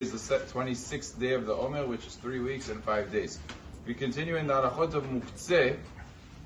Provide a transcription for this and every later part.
is the 26th day of the Omer, which is 3 weeks and 5 days. We continue in the Halachot of Muktze,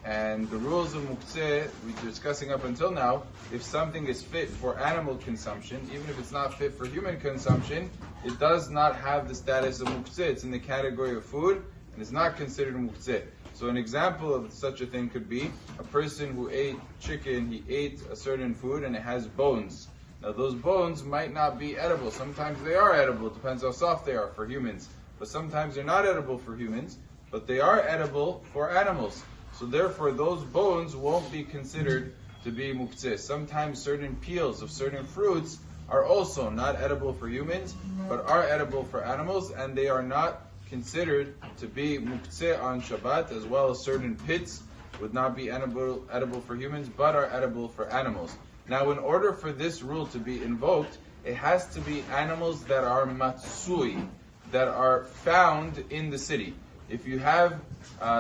and the rules of Muktze we're discussing up until now. If something is fit for animal consumption, even if it's not fit for human consumption, it does not have the status of Muktze. It's in the category of food, and it's not considered Muktze. So an example of such a thing could be a person who ate chicken, he ate a certain food, and it has bones. Now those bones might not be edible. Sometimes they are edible, it depends how soft they are for humans. But sometimes they're not edible for humans, but they are edible for animals. So therefore those bones won't be considered to be muktze. Sometimes certain peels of certain fruits are also not edible for humans, but are edible for animals, and they are not considered to be muktze on Shabbat, as well as certain pits would not be edible for humans, but are edible for animals. Now, in order for this rule to be invoked, it has to be animals that are matsui, that are found in the city. If you have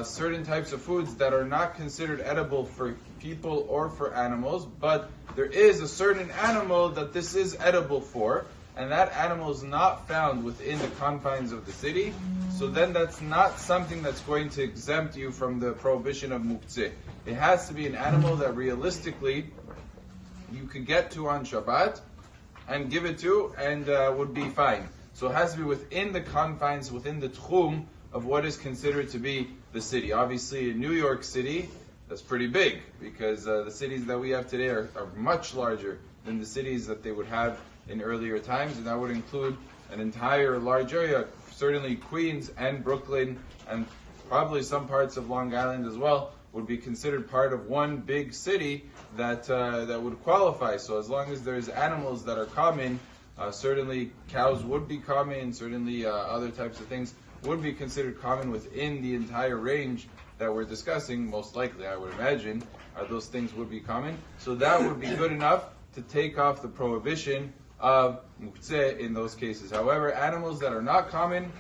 certain types of foods that are not considered edible for people or for animals, but there is a certain animal that this is edible for, and that animal is not found within the confines of the city, so then that's not something that's going to exempt you from the prohibition of muktze. It has to be an animal that realistically you could get to on Shabbat and give it to and would be fine. So it has to be within the confines, within the tchum of what is considered to be the city. Obviously in New York City, that's pretty big, because the cities that we have today are much larger than the cities that they would have in earlier times, and that would include an entire large area, certainly Queens and Brooklyn, and probably some parts of Long Island as well, would be considered part of one big city that would qualify. So as long as there's animals that are common, certainly cows would be common, certainly other types of things would be considered common within the entire range that we're discussing. Most likely, I would imagine, those things would be common. So that would be good enough to take off the prohibition of muktze in those cases. However, animals that are not common,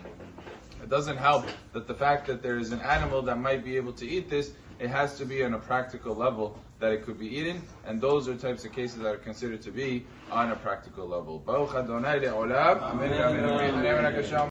it doesn't help that the fact that there is an animal that might be able to eat this, it has to be on a practical level that it could be eaten, and those are types of cases that are considered to be on a practical level. Baruch Adonai le'olam. Amen.